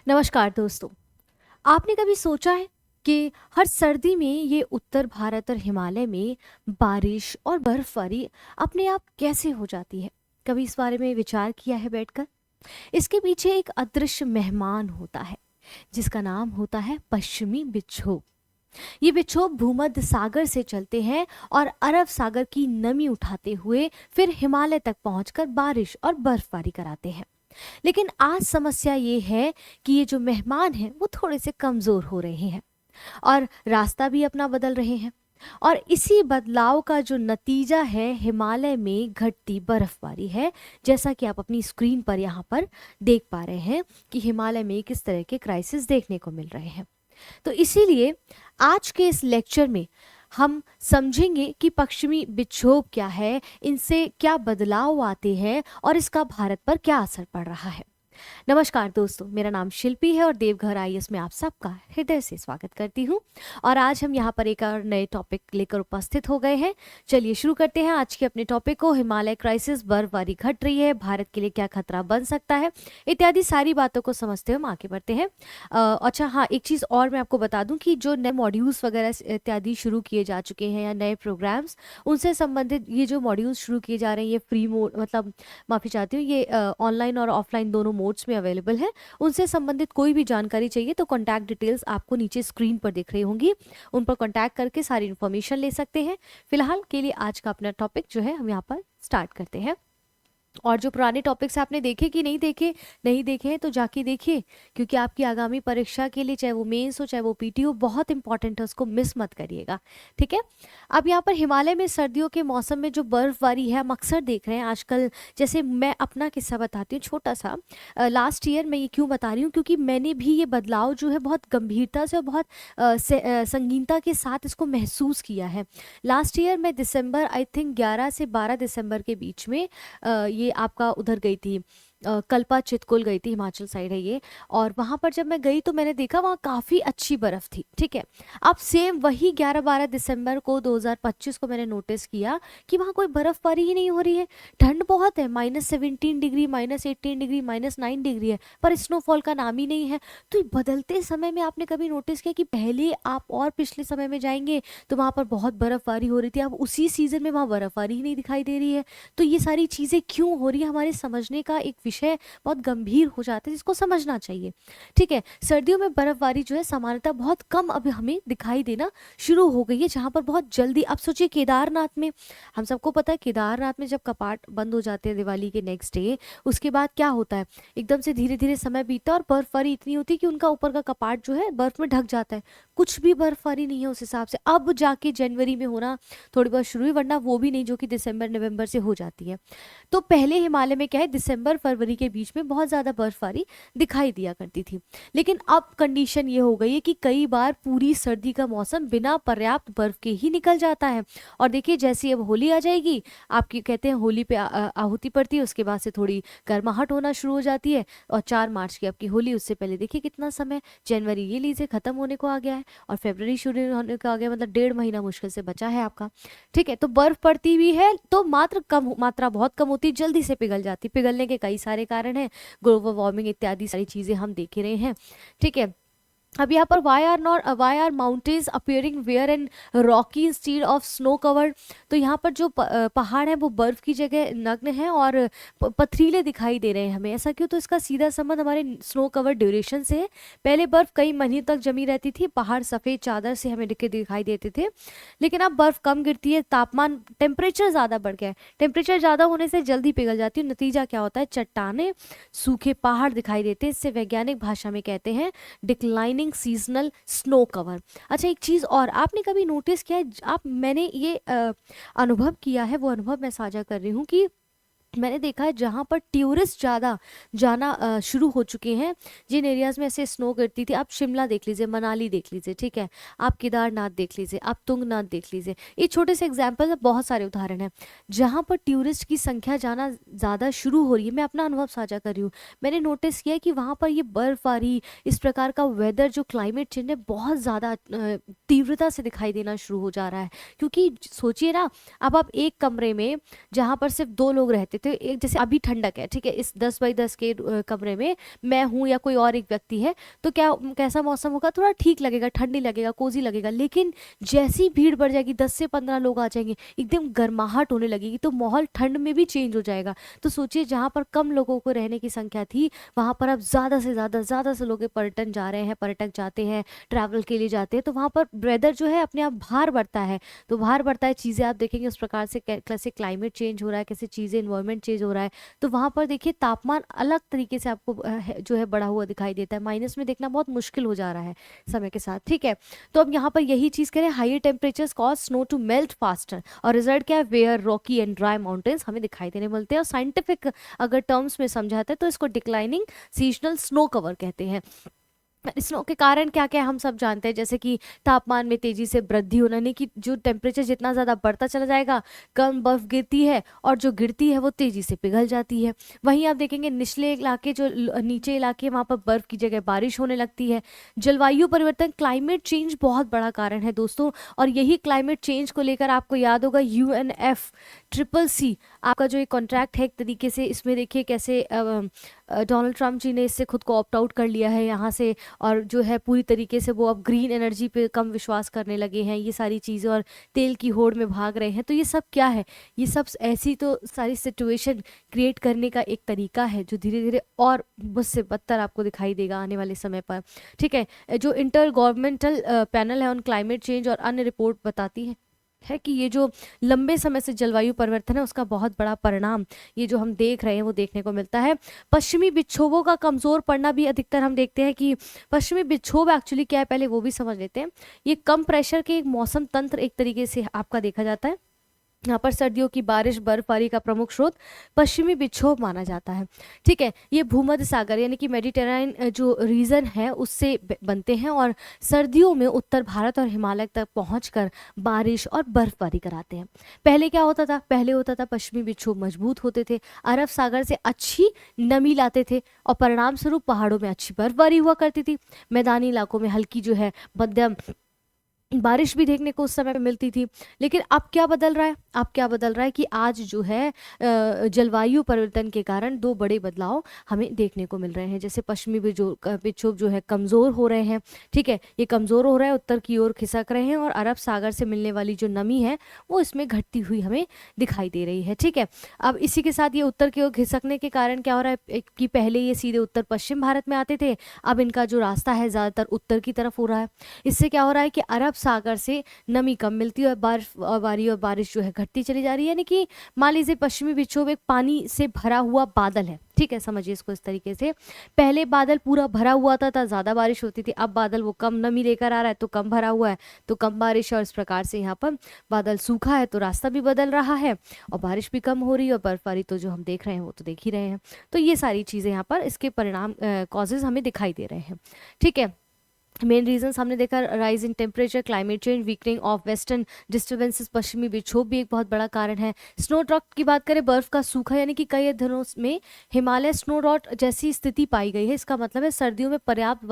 नमस्कार दोस्तों। आपने कभी सोचा है कि हर सर्दी में ये उत्तर भारत और हिमालय में बारिश और बर्फबारी अपने आप कैसे हो जाती है? कभी इस बारे में विचार किया है बैठकर? इसके पीछे एक अदृश्य मेहमान होता है जिसका नाम होता है पश्चिमी विक्षोभ। ये विक्षोभ भूमध्य सागर से चलते हैं और अरब सागर की नमी उठाते हुए फिर हिमालय तक पहुंचकर बारिश और बर्फबारी कराते हैं। लेकिन आज समस्या ये है कि ये जो मेहमान हैं वो थोड़े से कमज़ोर हो रहे हैं और रास्ता भी अपना बदल रहे हैं। और इसी बदलाव का जो नतीजा है हिमालय में घटती बर्फबारी है। जैसा कि आप अपनी स्क्रीन पर यहाँ पर देख पा रहे हैं कि हिमालय में किस तरह के क्राइसिस देखने को मिल रहे हैं। तो इसीलिए आज के इस लेक्चर में हम समझेंगे कि पश्चिमी विक्षोभ क्या है, इनसे क्या बदलाव आते हैं और इसका भारत पर क्या असर पड़ रहा है। नमस्कार दोस्तों, मेरा नाम शिल्पी है और देवघर आईएएस में आप सबका हृदय से स्वागत करती हूँ। और आज हम यहाँ पर एक और नए टॉपिक लेकर उपस्थित हो गए हैं। चलिए शुरू करते हैं आज के अपने टॉपिक को। हिमालय क्राइसिस, बर्फबारी घट रही है, भारत के लिए क्या खतरा बन सकता है, इत्यादि सारी बातों को समझते हुए हम आगे बढ़ते हैं। अच्छा हाँ, एक चीज़ और मैं आपको बता दूं कि जो नए मॉड्यूल्स वगैरह इत्यादि शुरू किए जा चुके हैं या नए प्रोग्राम्स, उनसे संबंधित ये जो मॉड्यूल्स शुरू किए जा रहे हैं ये फ्री मोड, मतलब माफ़ी चाहती हूँ, ये ऑनलाइन और ऑफलाइन दोनों मोड्स में अवेलेबल है। उनसे संबंधित कोई भी जानकारी चाहिए तो कॉन्टैक्ट डिटेल्स आपको नीचे स्क्रीन पर दिख रही होंगी, उन पर कॉन्टैक्ट करके सारी इन्फॉर्मेशन ले सकते हैं। फिलहाल के लिए आज का अपना टॉपिक जो है हम यहाँ पर स्टार्ट करते हैं। और जो पुराने टॉपिक्स आपने देखे कि नहीं देखे हैं तो जाके देखिए, क्योंकि आपकी आगामी परीक्षा के लिए चाहे वो मेंस हो चाहे वो पीटी हो बहुत इंपॉर्टेंट है, उसको मिस मत करिएगा। ठीक है। अब यहाँ पर हिमालय में सर्दियों के मौसम में जो बर्फबारी है हम अक्सर देख रहे हैं आजकल। जैसे मैं अपना किस्सा बताती हूँ छोटा सा। लास्ट ईयर मैं ये क्यों बता रही हूँ, क्योंकि मैंने भी ये बदलाव जो है बहुत गंभीरता से और बहुत संगीनता के साथ इसको महसूस किया है। लास्ट ईयर मैं दिसंबर, आई थिंक 11 से 12 दिसंबर के बीच में ये आपका उधर गई थी, कल्पा चितकुल गई थी, हिमाचल साइड है ये। और वहाँ पर जब मैं गई तो मैंने देखा वहाँ काफ़ी अच्छी बर्फ़ थी। ठीक है। अब सेम वही 11-12 दिसंबर को 2025 को मैंने नोटिस किया कि वहाँ कोई बर्फ़बारी ही नहीं हो रही है। ठंड बहुत है, -17 डिग्री, -18 डिग्री, -9 डिग्री है, पर स्नोफॉल का नाम ही नहीं है। तो बदलते समय में आपने कभी नोटिस किया कि पहले आप और पिछले समय में जाएंगे तो वहाँ पर बहुत बर्फ़बारी हो रही थी, अब उसी सीज़न में वहाँ बर्फ़बारी ही नहीं दिखाई दे रही है। तो ये सारी चीज़ें क्यों हो रही है, हमारे समझने का एक विषय बहुत गंभीर हो जाता है जिसको समझना चाहिए। ठीक है। सर्दियों में बर्फबारी जो है सामान्यतः बहुत कम अब हमें दिखाई देना शुरू हो गई है, जहाँ पर बहुत जल्दी। अब सोचिए केदारनाथ में, हम सबको पता है केदारनाथ में जब कपाट बंद हो जाते हैं दिवाली के नेक्स्ट डे, उसके बाद क्या होता है, एकदम से धीरे धीरे समय बीतता है और बर्फबारी इतनी होती है कि उनका ऊपर का कपाट जो है बर्फ में ढक जाता है। कुछ भी बर्फबारी नहीं है उस हिसाब से। अब जाके जनवरी में होना थोड़ी बहुत शुरू हुई, वरना वो भी नहीं जो कि दिसंबर नवंबर से हो जाती है। तो पहले हिमालय में क्या है, दिसंबर फरवरी के बीच में बहुत ज़्यादा बर्फबारी दिखाई दिया करती थी। लेकिन अब कंडीशन ये हो गई है कि कई बार पूरी सर्दी का मौसम बिना पर्याप्त बर्फ के ही निकल जाता है। और देखिए जैसे अब होली आ जाएगी, आपकी कहते हैं होली पे आहुति पड़ती है, उसके बाद से थोड़ी गर्माहट होना शुरू हो जाती है। और 4 मार्च की आपकी होली, उससे पहले देखिए कितना समय, जनवरी ये लीजिए ख़त्म होने को आ गया है और फरवरी शुरू होने को आ गया, मतलब 1.5 महीना मुश्किल से बचा है आपका। ठीक है। तो बर्फ पड़ती भी है तो मात्रा बहुत कम होती, जल्दी से पिघल जाती। पिघलने के कई सारे कारण हैं, ग्लोबल वार्मिंग इत्यादि सारी चीज़ें हम देख ही रहे हैं। ठीक है। अब यहाँ पर why are mountains appearing where and rocky instead of snow covered. तो यहाँ पर जो पहाड़ है वो बर्फ की जगह नग्न है और पथरीले दिखाई दे रहे हैं हमें। ऐसा क्यों? तो इसका सीधा संबंध हमारे स्नो कवर ड्यूरेशन से है। पहले बर्फ कई महीने तक जमी रहती थी, पहाड़ सफ़ेद चादर से हमें दिखाई देते थे, लेकिन अब बर्फ कम गिरती है, तापमान, टेम्परेचर ज़्यादा बढ़ गया है। टेम्परेचर ज़्यादा होने से जल्दी पिघल जाती है। नतीजा क्या होता है, चट्टाने, सूखे पहाड़ दिखाई देते हैं। इससे वैज्ञानिक भाषा में कहते हैं डिक्लाइनिंग सीजनल स्नो कवर। अच्छा, एक चीज़ और आपने कभी नोटिस किया है, मैंने ये अनुभव किया है, वो अनुभव मैं साझा कर रही हूँ कि मैंने देखा है जहाँ पर टूरिस्ट ज़्यादा जाना शुरू हो चुके हैं, जिन एरियाज़ में ऐसे स्नो गिरती थी, आप शिमला देख लीजिए, मनाली देख लीजिए, ठीक है, आप केदारनाथ देख लीजिए, आप तुंगनाथ देख लीजिए। ये छोटे से एग्जाम्पल है, बहुत सारे उदाहरण हैं जहाँ पर टूरिस्ट की संख्या जाना ज़्यादा शुरू हो रही है। मैं अपना अनुभव साझा कर रही हूँ। मैंने नोटिस किया कि वहाँ पर ये बर्फबारी, इस प्रकार का वेदर, जो क्लाइमेट चेंज है, बहुत ज़्यादा तीव्रता से दिखाई देना शुरू हो जा रहा है। क्योंकि सोचिए ना, अब आप एक कमरे में जहाँ पर सिर्फ 2 लोग रहते थे, सकते हो, एक जैसे अभी ठंडक है, ठीक है, इस 10 बाई 10 के कमरे में मैं हूँ या कोई और एक व्यक्ति है, तो क्या कैसा मौसम होगा, थोड़ा ठीक लगेगा, ठंडी लगेगा, कोजी लगेगा। लेकिन जैसी भीड़ बढ़ जाएगी, 10 से 15 लोग आ जाएंगे, एकदम गर्माहट होने लगेगी, तो माहौल ठंड में भी चेंज हो जाएगा। तो सोचिए, जहाँ पर कम लोगों को रहने की संख्या थी, वहाँ पर अब ज़्यादा से लोग पर्यटन जा रहे हैं, पर्यटक जाते हैं, ट्रैवल के लिए जाते हैं, तो वहाँ पर वेदर जो है अपने आप बाहर बढ़ता है। तो बाहर बढ़ता है, चीज़ें आप देखेंगे उस प्रकार से, कैसे क्लाइमेट चेंज हो रहा है, कैसे चीज़ें इन्वायरमेंट चेंज हो रहा है। तो वहाँ पर देखिए तापमान अलग तरीके से आपको जो है बढ़ा हुआ दिखाई देता है, माइनस में देखना बहुत मुश्किल हो जा रहा है समय के साथ, ठीक है। तो अब यहाँ पर यही चीज़ करें, higher temperatures cause snow to melt faster, और रिजल्ट क्या है, where rocky and dry mountains हमें दिखाई देने मिलते हैं। और साइंटिफिक अगर टर्म्स में समझाते हैं तो इसको डिक्लाइनिंग सीजनल स्नो कवर कहते हैं। स्नो के कारण क्या क्या हम सब जानते हैं, जैसे कि तापमान में तेजी से वृद्धि होना, यानी कि जो टेम्परेचर जितना ज़्यादा बढ़ता चला जाएगा, कम बर्फ गिरती है, और जो गिरती है वो तेजी से पिघल जाती है। वहीं आप देखेंगे निचले इलाके, जो नीचे इलाके, वहाँ पर बर्फ की जगह बारिश होने लगती है। जलवायु परिवर्तन, क्लाइमेट चेंज बहुत बड़ा कारण है दोस्तों। और यही क्लाइमेट चेंज को लेकर आपको याद होगा UNFCCC आपका जो ये कॉन्ट्रैक्ट है, एक तरीके से इसमें देखिए कैसे डोनाल्ड ट्रंप जी ने इससे खुद को ऑप्ट आउट कर लिया है यहाँ से, और जो है पूरी तरीके से वो अब ग्रीन एनर्जी पे कम विश्वास करने लगे हैं, ये सारी चीज़ें, और तेल की होड़ में भाग रहे हैं। तो ये सब क्या है, ये सब ऐसी तो सारी सिचुएशन क्रिएट करने का एक तरीका है, जो धीरे धीरे और मुझसे बदतर आपको दिखाई देगा आने वाले समय पर, ठीक है। जो इंटर गवर्नमेंटल पैनल है ऑन क्लाइमेट चेंज और अन्य रिपोर्ट बताती है कि ये जो लंबे समय से जलवायु परिवर्तन है, उसका बहुत बड़ा परिणाम ये जो हम देख रहे हैं वो देखने को मिलता है। पश्चिमी विक्षोभों का कमजोर पड़ना भी अधिकतर हम देखते हैं कि पश्चिमी विक्षोभ एक्चुअली क्या है, पहले वो भी समझ लेते हैं। ये कम प्रेशर के एक मौसम तंत्र एक तरीके से आपका देखा जाता है। यहाँ पर सर्दियों की बारिश बर्फबारी का प्रमुख स्रोत पश्चिमी विक्षोभ माना जाता है, ठीक है। ये भूमध्य सागर यानी कि मेडिटेरेनियन जो रीजन है उससे बनते हैं, और सर्दियों में उत्तर भारत और हिमालय तक पहुंचकर बारिश और बर्फबारी कराते हैं। पहले क्या होता था, पहले होता था पश्चिमी विक्षोभ मजबूत होते थे, अरब सागर से अच्छी नमी लाते थे, और परिणाम स्वरूप पहाड़ों में अच्छी बर्फबारी हुआ करती थी। मैदानी इलाकों में हल्की जो है मध्यम बारिश भी देखने को उस समय पे मिलती थी। लेकिन अब क्या बदल रहा है, अब क्या बदल रहा है कि आज जो है जलवायु परिवर्तन के कारण दो बड़े बदलाव हमें देखने को मिल रहे हैं। जैसे पश्चिमी विक्षोभ जो है कमज़ोर हो रहे हैं, ठीक है, ये कमज़ोर हो रहा है, उत्तर की ओर खिसक रहे हैं, और अरब सागर से मिलने वाली जो नमी है वो इसमें घटती हुई हमें दिखाई दे रही है, ठीक है। अब इसी के साथ ये उत्तर की ओर खिसकने के कारण क्या हो रहा है कि पहले ये सीधे उत्तर पश्चिम भारत में आते थे, अब इनका जो रास्ता है ज़्यादातर उत्तर की तरफ हो रहा है। इससे क्या हो रहा है कि अरब सागर से नमी कम मिलती है, और बर्फबारी और बारिश जो है घटती चली जा रही है। यानी कि मान लीजिए पश्चिमी विक्षोभ एक पानी से भरा हुआ बादल है, ठीक है, समझिए इसको इस तरीके से। पहले बादल पूरा भरा हुआ था ज़्यादा बारिश होती थी, अब बादल वो कम नमी लेकर आ रहा है तो कम भरा हुआ है तो कम बारिश है, और इस प्रकार से यहाँ पर बादल सूखा है तो रास्ता भी बदल रहा है, और बारिश भी कम हो रही है, और बर्फबारी तो जो हम देख रहे हैं वो तो देख ही रहे हैं। तो ये सारी चीज़ें यहाँ पर इसके परिणाम कॉजेज हमें दिखाई दे रहे हैं, ठीक है। मेन रीजन हमने देखा, rise in temperature, climate change, weakening of western disturbances, पश्चिमी विक्षोभ भी एक बहुत बड़ा कारण है। स्नो ड्रॉट की बात करें, बर्फ का सूखा, यानी कि कई अध्ययनों में हिमालय स्नो ड्रॉट जैसी स्थिति पाई गई है। इसका मतलब है सर्दियों में पर्याप्त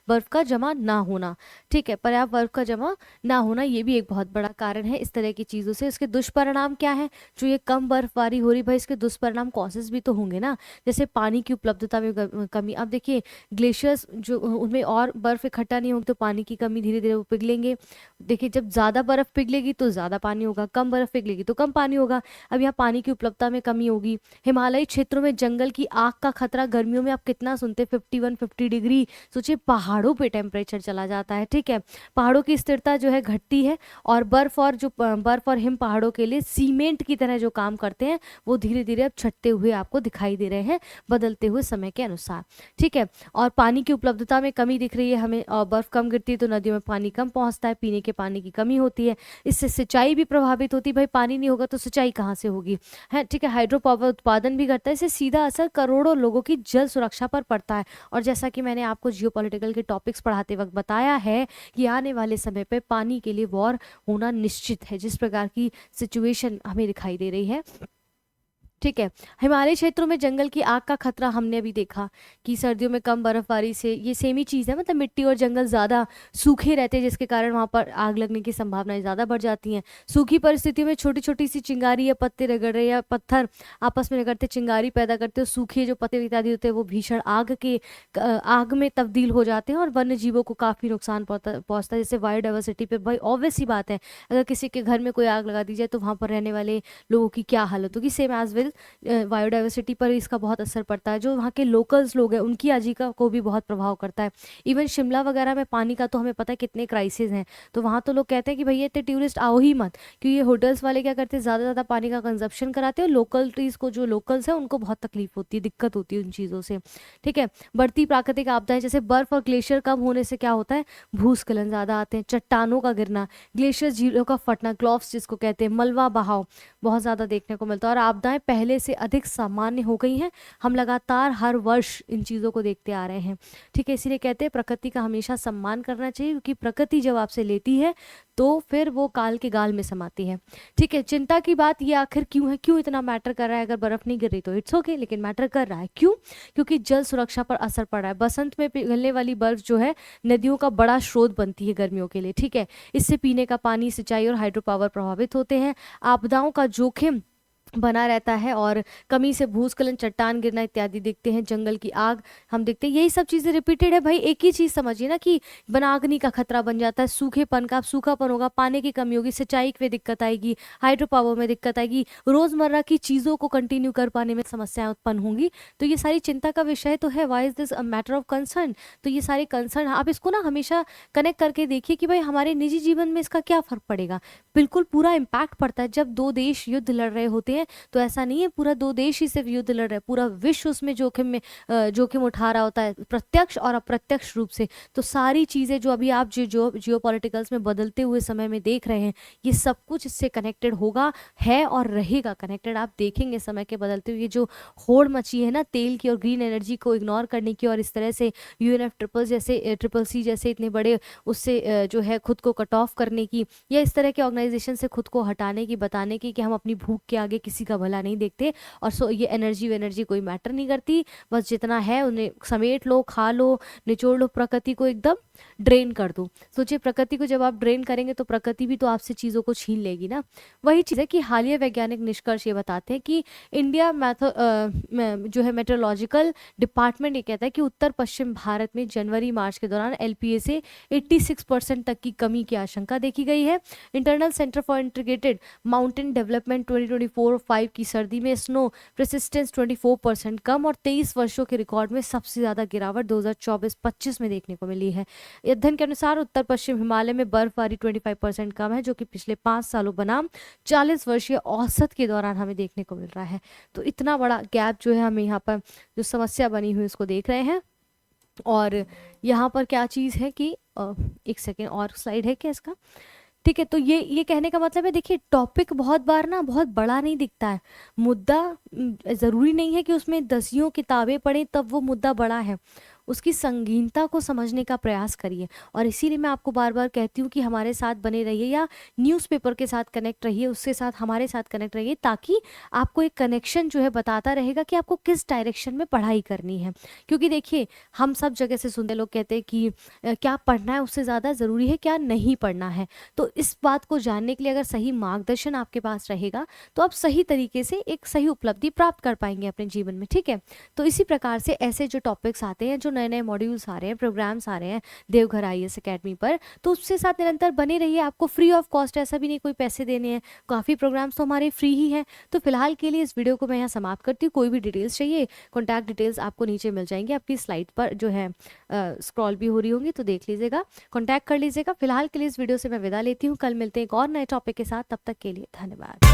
बर्फ का जमा ना होना, ठीक है, पर्याप्त बर्फ का जमा ना होना, ये भी एक बहुत बड़ा कारण है इस तरह की चीज़ों से। इसके दुष्परिणाम क्या है, जो ये कम बर्फबारी हो रही, भाई इसके दुष्परिणाम कॉजेज भी तो होंगे ना, जैसे पानी की उपलब्धता में कमी। अब देखिए ग्लेशियर्स जो उनमें और बर्फ इकट्ठा नहीं होगी तो पानी की कमी, धीरे धीरे वो पिघलेंगे। देखिए जब ज़्यादा बर्फ़ पिघलेगी तो ज़्यादा पानी होगा, कम बर्फ़ पिघलेगी तो कम पानी होगा। अब यहाँ पानी की उपलब्धता में कमी होगी। हिमालयी क्षेत्रों में जंगल की आग का खतरा, गर्मियों में आप कितना सुनते, 51-50 डिग्री, सोचिए पहाड़ों पे टेम्परेचर चला जाता है, ठीक है। पहाड़ों की स्थिरता जो है घटती है, और बर्फ़ और हिम पहाड़ों के लिए सीमेंट की तरह जो काम करते हैं वो धीरे धीरे अब छटते हुए आपको दिखाई दे रहे हैं बदलते हुए समय के अनुसार, ठीक है। और पानी की उपलब्धता में कमी दिख रही है हमें, और बर्फ कम गिरती है तो नदियों में पानी कम पहुंचता है, पीने के पानी की कमी होती है, इससे सिंचाई भी प्रभावित होती है। भाई पानी नहीं होगा तो सिंचाई कहाँ से होगी, है, ठीक है। हाइड्रो पावर उत्पादन भी घटता है, इससे सीधा असर करोड़ों लोगों की जल सुरक्षा पर पड़ता है। और जैसा कि मैंने आपको जियोपॉलिटिकल के टॉपिक्स पढ़ाते वक्त बताया है कि आने वाले समय पर पानी के लिए वॉर होना निश्चित है, जिस प्रकार की सिचुएशन हमें दिखाई दे रही है, ठीक है। हिमालय क्षेत्रों में जंगल की आग का खतरा हमने अभी देखा कि सर्दियों में कम बर्फबारी से, ये सेम ही चीज़ है, मतलब मिट्टी और जंगल ज़्यादा सूखे रहते हैं जिसके कारण वहाँ पर आग लगने की संभावनाएं ज़्यादा बढ़ जाती हैं। सूखी परिस्थितियों में छोटी छोटी सी चिंगारी या पत्ते रगड़ या पत्थर आपस में रगड़ते चिंगारी पैदा करते हैं। सूखे जो पत्ते इत्यादि होते हैं वो भीषण आग में तब्दील हो जाते हैं और वन्य जीवों को काफ़ी नुकसान पहुँचता है। जैसे बायोडाइवर्सिटी पे भाई ऑब्वियस सी बात है, अगर किसी के घर में कोई आग लगा दी जाए तो वहाँ पर रहने वाले लोगों की क्या हालत होगी। सेम एज वेल बायोडाइवर्सिटी पर इसका बहुत असर पड़ता है। जो वहाँ के लोकल्स लोग हैं उनकी आजीविका को भी बहुत प्रभाव करता है। इवन शिमला वगैरह में पानी का तो हमें पता है कितने क्राइसिस हैं, तो वहाँ तो लोग कहते हैं कि भैया इतने टूरिस्ट आओ ही मत, क्योंकि ये होटल्स वाले क्या करते हैं, ज़्यादा ज़्यादा पानी का कंजप्शन कराते हैं और लोकलिटीज़ को, जो लोकल्स हैं उनको बहुत तकलीफ होती है, दिक्कत होती है उन चीज़ों से। ठीक है। बढ़ती प्राकृतिक आपदाएं जैसे बर्फ और ग्लेशियर कम होने से क्या होता है, भूस्खलन ज़्यादा आते हैं, चट्टानों का गिरना, ग्लेशियर झीलों का फटना, ग्लोव्स जिसको कहते हैं, मलबा बहाव बहुत ज़्यादा देखने को मिलता है और आपदाएं पहले से अधिक सामान्य हो गई हैं। हम लगातार हर वर्ष इन चीज़ों को देखते आ रहे हैं। ठीक है। इसीलिए कहते हैं प्रकृति का हमेशा सम्मान करना चाहिए, क्योंकि प्रकृति जब आपसे लेती है तो फिर वो काल के गाल में समाती है। ठीक है। चिंता की बात ये आखिर क्यों है, क्यों इतना मैटर कर रहा है। अगर बर्फ नहीं गिर रही तो इट्स ओके, लेकिन मैटर कर रहा है क्यों, क्योंकि जल सुरक्षा पर असर पड़ रहा है। बसंत में पिघलने वाली बर्फ जो है नदियों का बड़ा स्रोत बनती है गर्मियों के लिए। ठीक है। इससे पीने का पानी, सिंचाई और हाइड्रो पावर प्रभावित होते हैं। आपदाओं का जोखिम बना रहता है और कमी से भूस्खलन, चट्टान गिरना इत्यादि दिखते हैं। जंगल की आग हम देखते हैं, यही सब चीज़ें रिपीटेड है। भाई एक ही चीज़ समझिए ना कि वनाग्नि का खतरा बन जाता है, सूखेपन का, सूखापन होगा, पानी की कमी होगी, सिंचाई में दिक्कत आएगी, हाइड्रो पावर में दिक्कत आएगी, रोज़मर्रा की चीज़ों को कंटिन्यू कर पाने में समस्याएं उत्पन्न होंगी। तो ये सारी चिंता का विषय तो है। Why is this a matter of concern. तो ये सारे कंसर्न आप इसको ना हमेशा कनेक्ट करके देखिए कि भाई हमारे निजी जीवन में इसका क्या फ़र्क पड़ेगा। बिल्कुल पूरा इम्पैक्ट पड़ता है। जब दो देश युद्ध लड़ रहे होते हैं तो ऐसा नहीं है पूरा दो देश ही सिर्फ युद्ध लड़ रहे हैं, पूरा विश्व उसमें जोखिम उठा रहा होता है, प्रत्यक्ष और अप्रत्यक्ष रूप से। तो सारी चीज़ें जो अभी आप जो जियोपॉलिटिकल्स में बदलते हुए समय में देख रहे हैं, ये सब कुछ इससे कनेक्टेड होगा, है और रहेगा कनेक्टेड। आप देखेंगे समय के बदलते हुए जो होड़ मची है ना तेल की और ग्रीन एनर्जी को इग्नोर करने की, और इस तरह से ट्रिपल सी जैसे इतने बड़े उससे जो है खुद को कट ऑफ करने की, या इस तरह के ऑर्गेनाइजेशन से खुद को हटाने की, बताने की कि हम अपनी भूख के आगे किसी का भला नहीं देखते। और ये एनर्जी कोई मैटर नहीं करती, बस जितना है उन्हें समेट लो, खा लो, निचोड़ लो, प्रकृति को एकदम ड्रेन कर दो। सोचिए प्रकृति को जब आप ड्रेन करेंगे तो प्रकृति भी तो आपसे चीज़ों को छीन लेगी ना। वही चीज़ है कि हालिया वैज्ञानिक निष्कर्ष ये बताते हैं कि इंडिया जो है मेट्रोलॉजिकल डिपार्टमेंट ये कहता है कि उत्तर पश्चिम भारत में जनवरी मार्च के दौरान LPA से 86% तक की कमी की आशंका देखी गई है। Internal centre for integrated mountain development 2024-5 की सर्दी में स्नो प्रेसिस्टेंस 24% कम और 23 वर्षों के रिकॉर्ड में सबसे ज़्यादा गिरावट 2024-25 में देखने को मिली है। अध्ययन के अनुसार उत्तर पश्चिम हिमालय में बर्फबारी 25% कम है, जो कि पिछले 5 सालों बनाम 40 वर्षीय औसत के दौरान हमें देखने को मिल रहा है। तो इतना बड़ा गैप जो है हमें यहाँ पर जो समस्या बनी हुई उसको देख रहे हैं। और यहाँ पर क्या चीज़ है कि एक सेकेंड और स्लाइड है क्या इसका। ठीक है। तो ये कहने का मतलब है, देखिए टॉपिक बहुत बार ना बहुत बड़ा नहीं दिखता है। मुद्दा ज़रूरी नहीं है कि उसमें दसियों किताबें पढ़ें तब वो मुद्दा बड़ा है। उसकी संगीनता को समझने का प्रयास करिए। और इसीलिए मैं आपको बार बार कहती हूँ कि हमारे साथ बने रहिए, या न्यूज़पेपर के साथ कनेक्ट रहिए, उसके साथ हमारे साथ कनेक्ट रहिए, ताकि आपको एक कनेक्शन जो है बताता रहेगा कि आपको किस डायरेक्शन में पढ़ाई करनी है। क्योंकि देखिए हम सब जगह से सुनते, लोग कहते हैं कि क्या पढ़ना है उससे ज़्यादा ज़रूरी है क्या नहीं पढ़ना है। तो इस बात को जानने के लिए अगर सही मार्गदर्शन आपके पास रहेगा तो आप सही तरीके से एक सही उपलब्धि प्राप्त कर पाएंगे अपने जीवन में। ठीक है। तो इसी प्रकार से ऐसे जो टॉपिक्स आते हैं, जो नए नए मॉड्यूल्स आ रहे हैं, प्रोग्राम्स आ रहे हैं देवघर IAS अकेडमी पर, तो उससे साथ निरंतर बने रहिए। आपको फ्री ऑफ कॉस्ट, ऐसा भी नहीं कोई पैसे देने हैं, काफ़ी प्रोग्राम्स तो हमारे फ्री ही हैं। तो फिलहाल के लिए इस वीडियो को मैं यहाँ समाप्त करती हूँ। कोई भी डिटेल्स चाहिए, कॉन्टैक्ट डिटेल्स आपको नीचे मिल जाएंगे, आपकी स्लाइड पर जो है स्क्रॉल भी हो रही होंगी, तो देख लीजिएगा, कॉन्टैक्ट कर लीजिएगा। फिलहाल के लिए इस वीडियो से मैं विदा लेती हूँ। कल मिलते हैं एक और नए टॉपिक के साथ, तब तक के लिए धन्यवाद।